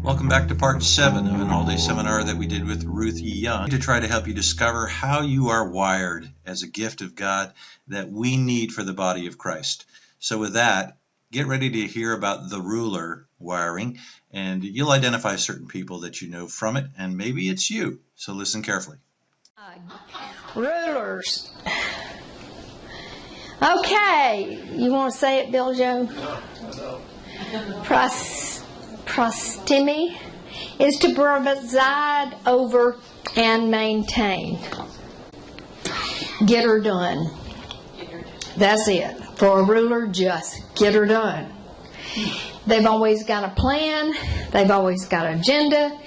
Welcome back to part 7 of an all-day seminar that we did with Ruthie Young to try to help you discover how you are wired as a gift of God that we need for the body of Christ. So with that, get ready to hear about the ruler wiring, and you'll identify certain people that you know from it, and maybe it's you. So listen carefully. Rulers. Okay, you want to say it, Bill Joe? No. Prostemi is to preside over and maintain. Get her done. That's it. For a ruler, just get her done. They've always got a plan. They've always got an agenda.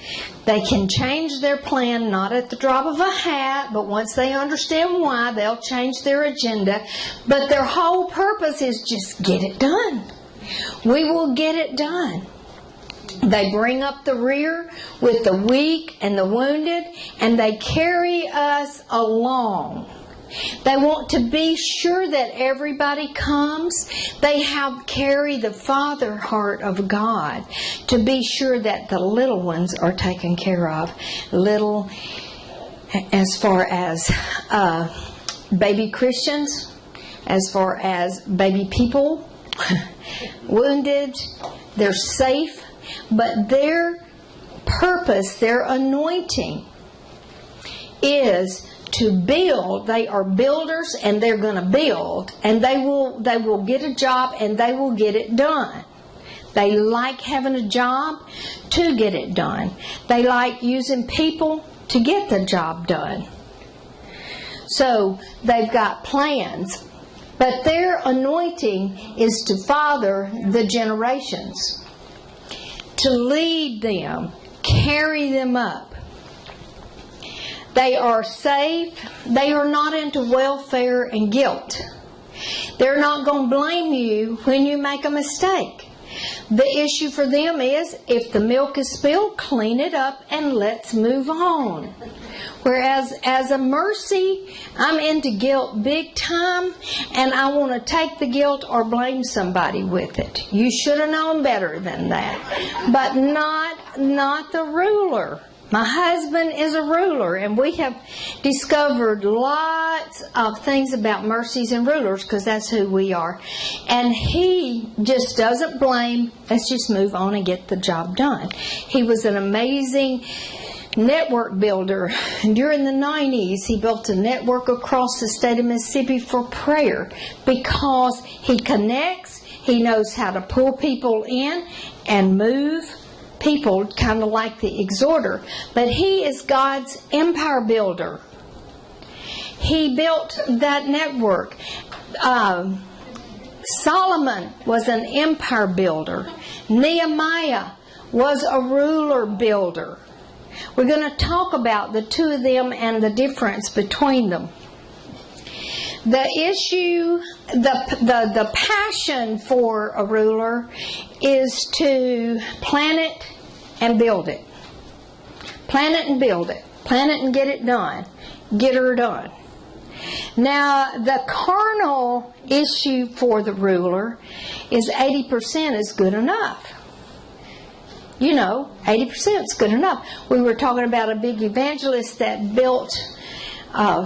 They can change their plan, not at the drop of a hat, but once they understand why, they'll change their agenda. But their whole purpose is just get it done. We will get it done. They bring up the rear with the weak and the wounded, and they carry us along. They want to be sure that everybody comes. They carry the Father heart of God to be sure that the little ones are taken care of. Little as far as baby Christians, as far as baby people, wounded, they're safe, but their purpose, their anointing is to build. They are builders, and they're going to build, and they will get a job, and they will get it done. They like having a job to get it done. They like using people to get the job done. So they've got plans, but their anointing is to father the generations, to lead them, carry them up. They are safe. They are not into welfare and guilt. They're not going to blame you when you make a mistake. The issue for them is, if the milk is spilled, clean it up and let's move on. Whereas as a mercy, I'm into guilt big time, and I want to take the guilt or blame somebody with it. You should have known better than that. But not the ruler. My husband is a ruler, and we have discovered lots of things about mercies and rulers because that's who we are. And he just doesn't blame. Let's just move on and get the job done. He was an amazing network builder. During the 90s, he built a network across the state of Mississippi for prayer because he connects. He knows how to pull people in and move people, kind of like the exhorter. But he is God's empire builder. He built that network. Solomon was an empire builder. Nehemiah was a ruler builder. We're going to talk about the two of them and the difference between them. The issue, the passion for a ruler is to plan it and build it. Plan it and build it. Plan it and get it done. Get her done. Now, the carnal issue for the ruler is 80% is good enough. You know, 80% is good enough. We were talking about a big evangelist that built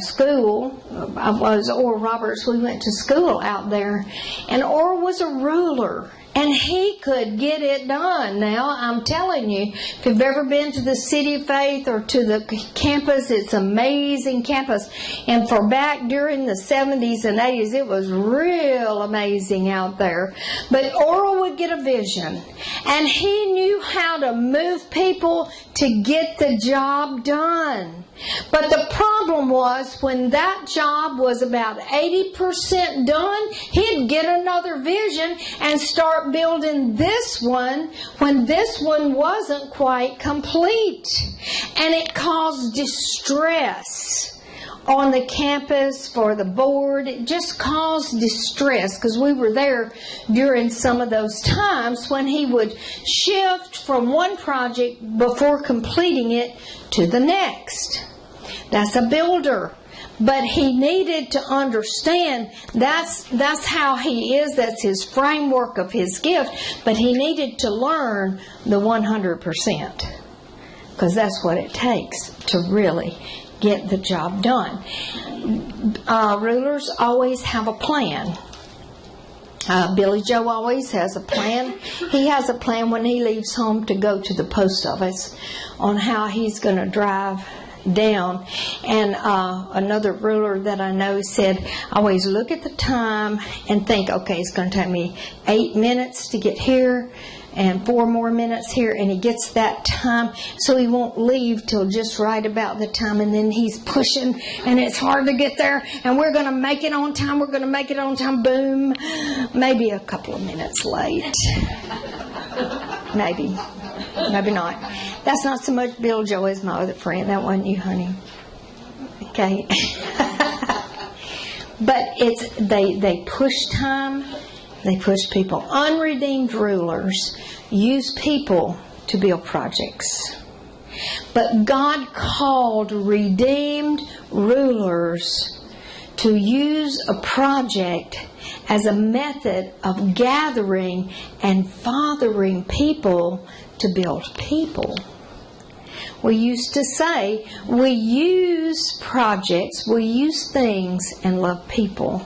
school. I was Oral Roberts. We went to school out there, and Oral was a ruler, and he could get it done. Now, I'm telling you, if you've ever been to the City of Faith or to the campus, it's an amazing campus. And for back during the 70s and 80s, it was real amazing out there. But Oral would get a vision, and he knew how to move people to get the job done. But the problem was, when that job was about 80% done, he'd get another vision and start building this one when this one wasn't quite complete. And it caused distress on the campus for the board. It just caused distress because we were there during some of those times when he would shift from one project before completing it to the next. That's a builder. But he needed to understand that's how he is. That's his framework of his gift. But he needed to learn the 100%. Because that's what it takes to really get the job done. Rulers always have a plan. Billy Joe always has a plan. He has a plan when he leaves home to go to the post office on how he's going to drive down. And another ruler that I know said, always look at the time and think, okay, it's going to take me 8 minutes to get here and 4 more minutes here, and he gets that time, so he won't leave till just right about the time, and then he's pushing, and it's hard to get there, and we're going to make it on time, boom, maybe a couple of minutes late. Maybe not. That's not so much Bill Joe as my other friend. That wasn't you, honey. Okay. But they push time. They push people. Unredeemed rulers use people to build projects. But God called redeemed rulers to use a project as a method of gathering and fathering people to build people. We used to say, we use projects, we use things, and love people.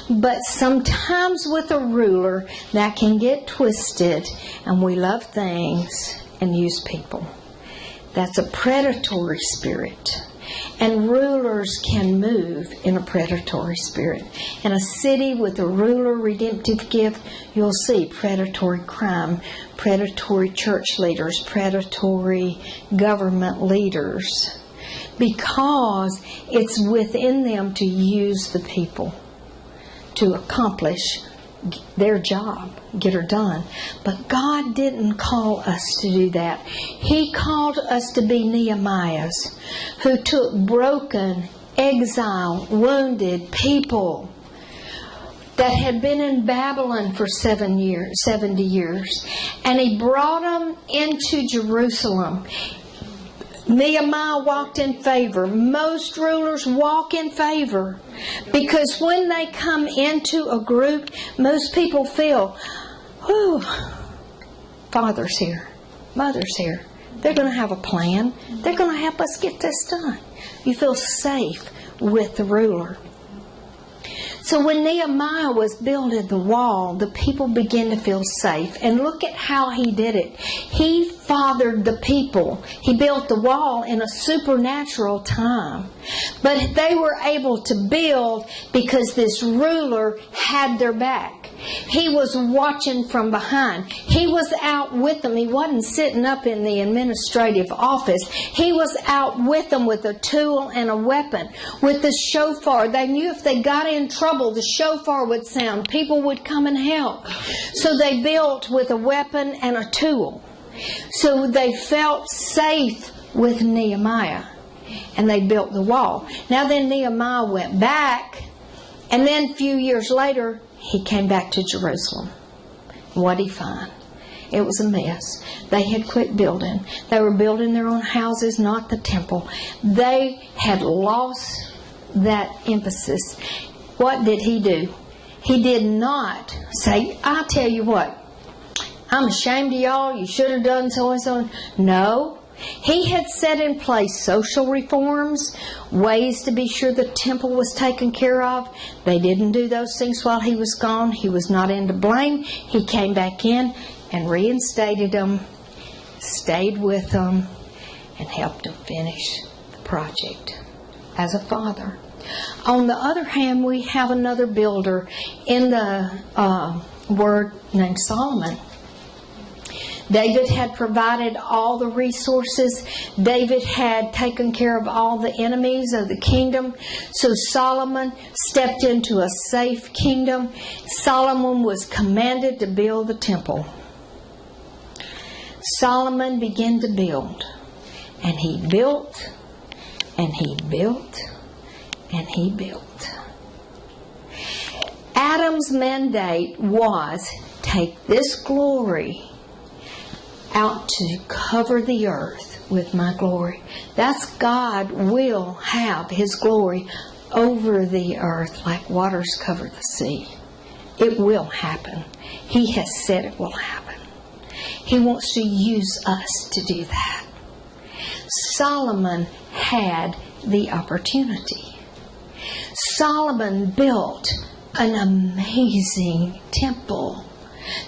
But sometimes with a ruler, that can get twisted, and we love things and use people. That's a predatory spirit. And rulers can move in a predatory spirit. In a city with a ruler redemptive gift, you'll see predatory crime, predatory church leaders, predatory government leaders. Because it's within them to use the people to accomplish their job, get her done. But God didn't call us to do that. He called us to be Nehemiahs who took broken, exiled, wounded people that had been in Babylon for 70 years, and he brought them into Jerusalem. Nehemiah walked in favor. Most rulers walk in favor. Because when they come into a group, most people feel, whew, Father's here, Mother's here. They're going to have a plan. They're going to help us get this done. You feel safe with the ruler. So when Nehemiah was building the wall, the people began to feel safe. And look at how he did it. He fathered the people. He built the wall in a supernatural time. But they were able to build because this ruler had their back. He was watching from behind. He was out with them. He wasn't sitting up in the administrative office. He was out with them with a tool and a weapon. With the shofar. They knew if they got in trouble, the shofar would sound. People would come and help. So they built with a weapon and a tool. So they felt safe with Nehemiah. And they built the wall. Now then Nehemiah went back. And then a few years later, he came back to Jerusalem. What did he find? It was a mess. They had quit building. They were building their own houses, not the temple. They had lost that emphasis. What did he do? He did not say, I tell you what, I'm ashamed of y'all. You should have done so and so. No. He had set in place social reforms, ways to be sure the temple was taken care of. They didn't do those things while he was gone. He was not in to blame. He came back in and reinstated them, stayed with them, and helped them finish the project as a father. On the other hand, we have another builder in the Word named Solomon. David had provided all the resources. David had taken care of all the enemies of the kingdom. So Solomon stepped into a safe kingdom. Solomon was commanded to build the temple. Solomon began to build. And he built, and he built, and he built. Adam's mandate was, take this glory out to cover the earth with my glory. That's God will have His glory over the earth like waters cover the sea. It will happen. He has said it will happen. He wants to use us to do that. Solomon had the opportunity. Solomon built an amazing temple.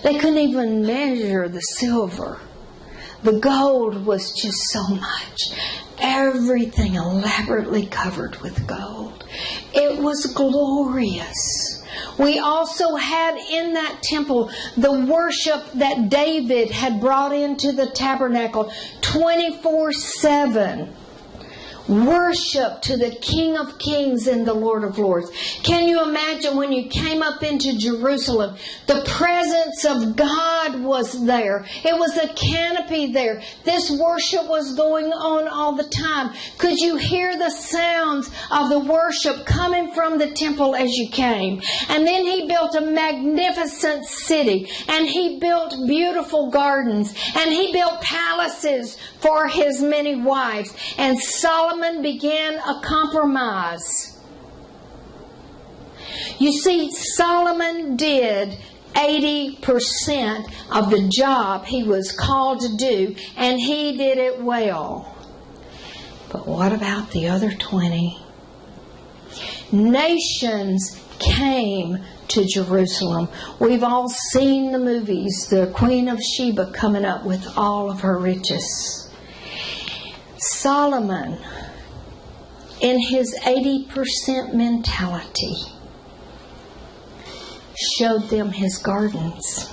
They couldn't even measure the silver. The gold was just so much. Everything elaborately covered with gold. It was glorious. We also had in that temple the worship that David had brought into the tabernacle 24/7. Worship to the King of Kings and the Lord of Lords. Can you imagine when you came up into Jerusalem, the presence of God was there. It was a canopy there. This worship was going on all the time. Could you hear the sounds of the worship coming from the temple as you came? And then he built a magnificent city, and he built beautiful gardens, and he built palaces for his many wives. And Solomon began a compromise. You see, Solomon did 80% of the job he was called to do, and he did it well. But what about the other 20? Nations came to Jerusalem. We've all seen the movies, the Queen of Sheba coming up with all of her riches. Solomon, in his 80% mentality, showed them his gardens,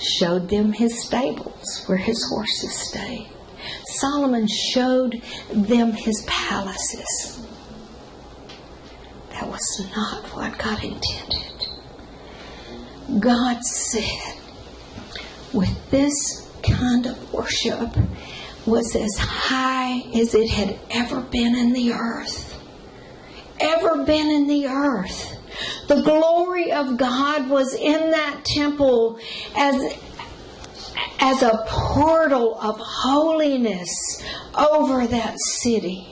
showed them his stables where his horses stayed. Solomon showed them his palaces. That was not what God intended. God said, with this kind of worship, was as high as it had ever been in the earth. Ever been in the earth. The glory of God was in that temple as a portal of holiness over that city.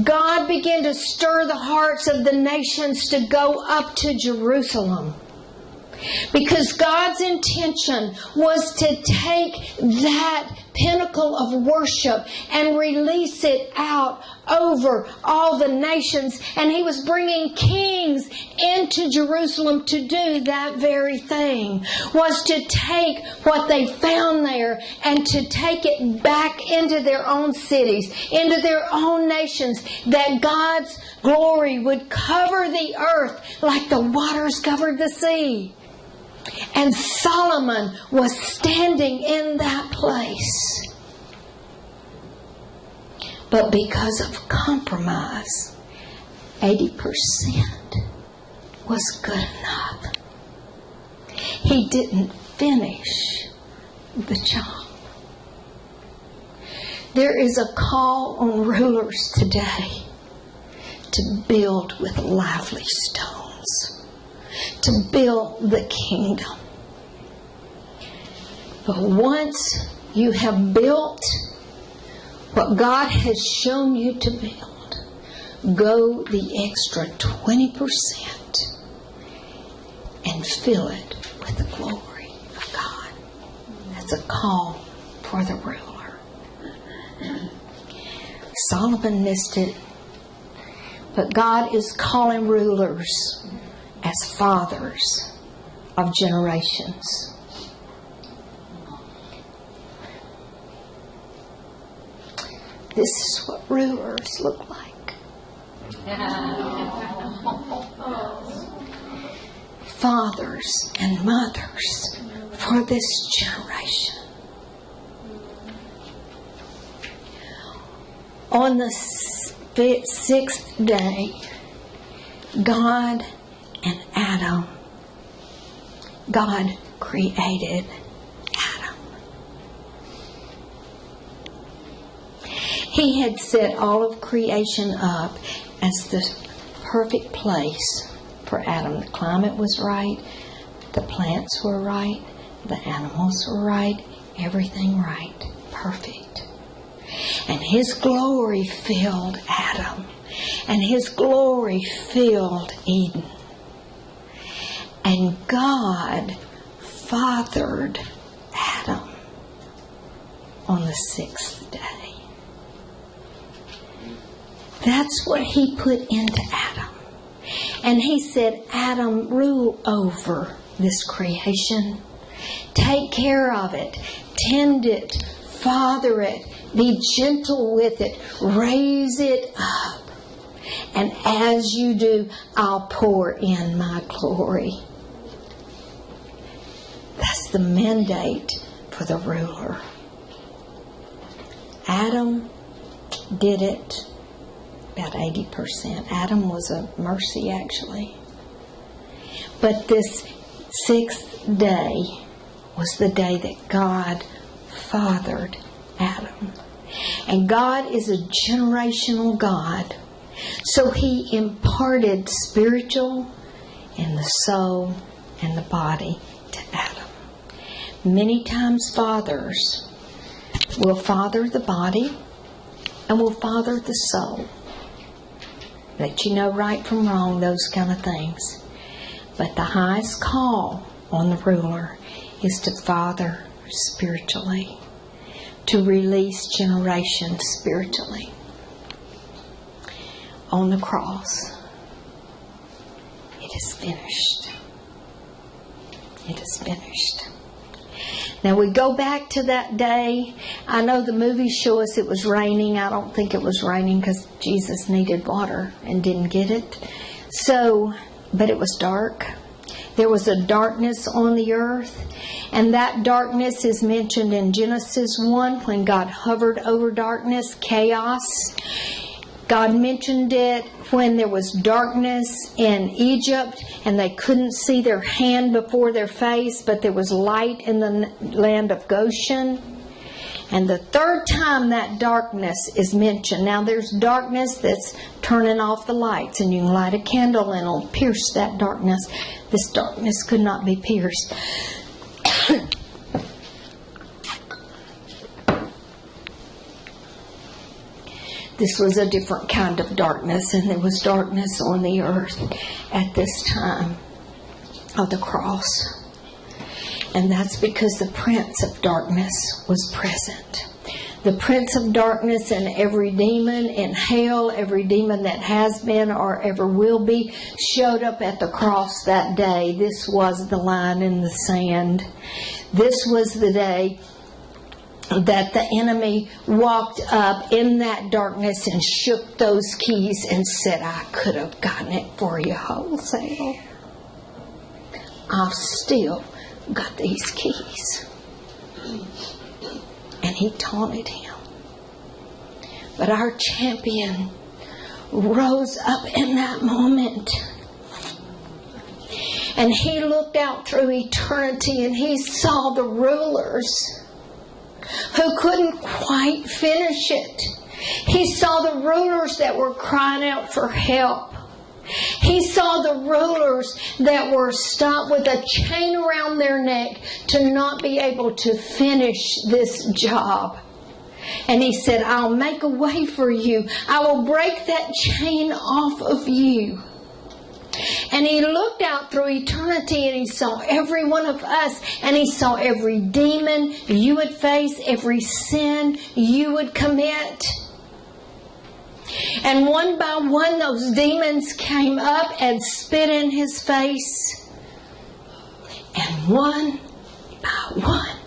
God began to stir the hearts of the nations to go up to Jerusalem. Because God's intention was to take that pinnacle of worship and release it out over all the nations. And He was bringing kings into Jerusalem to do that very thing. Was to take what they found there and to take it back into their own cities, into their own nations. That God's glory would cover the earth like the waters covered the sea. And Solomon was standing in that place. But because of compromise, 80% was good enough. He didn't finish the job. There is a call on rulers today to build with lively stones. To build the kingdom. But once you have built what God has shown you to build, go the extra 20% and fill it with the glory of God. That's a call for the ruler. Solomon missed it, but God is calling rulers as fathers of generations. This is what rulers look like. Fathers and mothers for this generation. On the sixth day, God and Adam, God created Adam. He had set all of creation up as the perfect place for Adam. The climate was right, the plants were right, the animals were right, everything right, perfect. And His glory filled Adam. and His glory filled Eden. And God fathered Adam on the sixth day. That's what He put into Adam. And He said, Adam, rule over this creation. Take care of it. Tend it. Father it. Be gentle with it. Raise it up. And as you do, I'll pour in my glory. That's the mandate for the ruler. Adam did it about 80%. Adam was a mercy, actually. But this sixth day was the day that God fathered Adam. And God is a generational God. So He imparted spiritual and the soul and the body to Adam. Many times fathers will father the body and will father the soul. Let you know right from wrong, those kind of things. But the highest call on the ruler is to father spiritually, to release generations spiritually. On the cross, it is finished. It is finished. Now we go back to that day. I know the movies show us it was raining. I don't think it was raining because Jesus needed water and didn't get it. But it was dark. There was a darkness on the earth. And that darkness is mentioned in Genesis 1 when God hovered over darkness, chaos. God mentioned it when there was darkness in Egypt and they couldn't see their hand before their face, but there was light in the land of Goshen. And the third time that darkness is mentioned. Now there's darkness that's turning off the lights, and you can light a candle and it'll pierce that darkness. This darkness could not be pierced. This was a different kind of darkness, and there was darkness on the earth at this time of the cross. And that's because the Prince of Darkness was present. The Prince of Darkness and every demon in hell, every demon that has been or ever will be, showed up at the cross that day. This was the line in the sand. This was the day that the enemy walked up in that darkness and shook those keys and said, I could have gotten it for you wholesale. I've still got these keys. And he taunted him. But our champion rose up in that moment. And he looked out through eternity and he saw the rulers who couldn't quite finish it. He saw the rulers that were crying out for help. He saw the rulers that were stopped with a chain around their neck to not be able to finish this job. And he said, I'll make a way for you. I will break that chain off of you. And he looked out through eternity and he saw every one of us, and he saw every demon you would face, every sin you would commit. And one by one those demons came up and spit in his face. And one by one,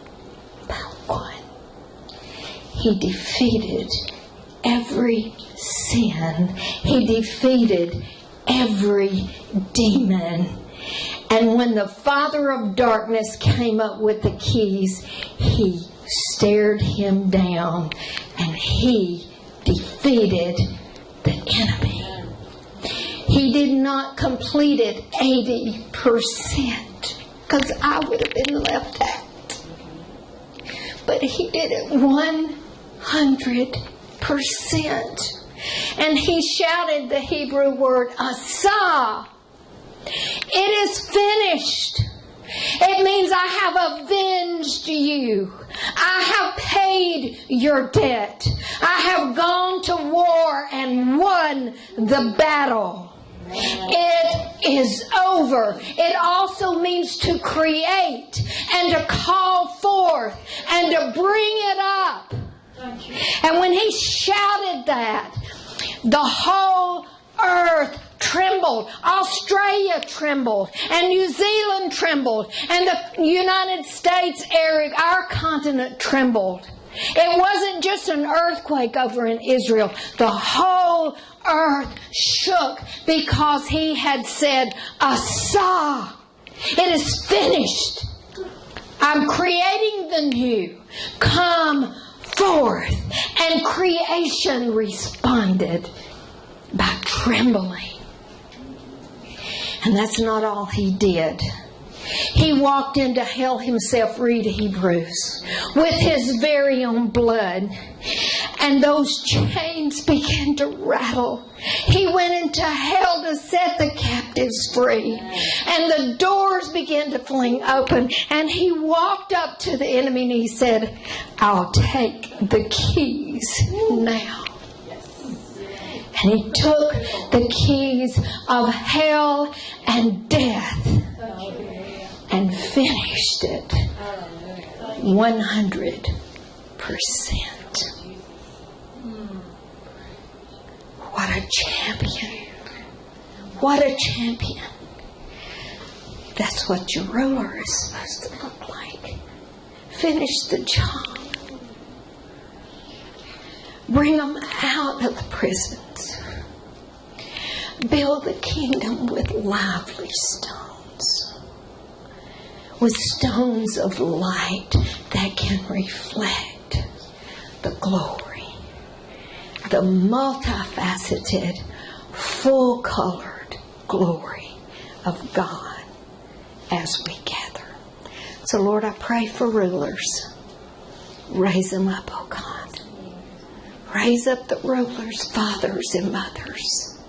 he defeated every sin. He defeated every demon. And when the father of darkness came up with the keys, he stared him down and he defeated the enemy. He did not complete it 80%, because I would have been left out. But he did it 100%. And he shouted the Hebrew word, Asa. It is finished. It means I have avenged you. I have paid your debt. I have gone to war and won the battle. It is over. It also means to create and to call forth and to bring it up. And when he shouted that, the whole earth trembled. Australia trembled, and New Zealand trembled, and the United States area, our continent, trembled. It wasn't just an earthquake over in Israel. The whole earth shook because he had said, Asa, it is finished. I'm creating the new. Come forth. And creation responded by trembling. And that's not all he did. He walked into hell himself, read Hebrews, with his very own blood. And those chains began to rattle. He went into hell to set the captives free. And the doors began to fling open. And he walked up to the enemy and he said, I'll take the keys now. And he took the keys of hell and death and finished it 100%. What a champion. What a champion. That's what your ruler is supposed to look like. Finish the job. Bring them out of the prisons. Build the kingdom with lively stones. With stones of light that can reflect the glory. The multifaceted, full-colored glory of God as we gather. So Lord, I pray for rulers. Raise them up, oh God. Raise up the rulers, fathers and mothers,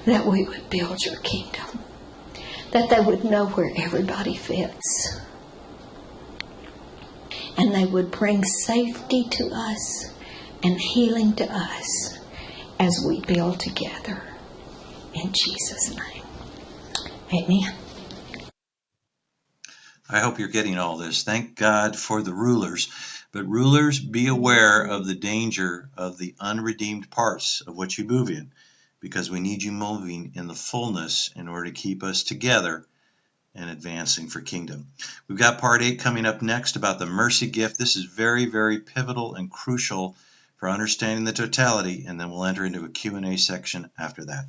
that we would build your kingdom, that they would know where everybody fits, and they would bring safety to us and healing to us as we build together. In Jesus' name, amen. I hope you're getting all this. Thank God for the rulers. But rulers, be aware of the danger of the unredeemed parts of what you move in, because we need you moving in the fullness in order to keep us together and advancing for kingdom. We've got part 8 coming up next about the mercy gift. This is very, very pivotal and crucial for understanding the totality, and then we'll enter into a Q&A section after that.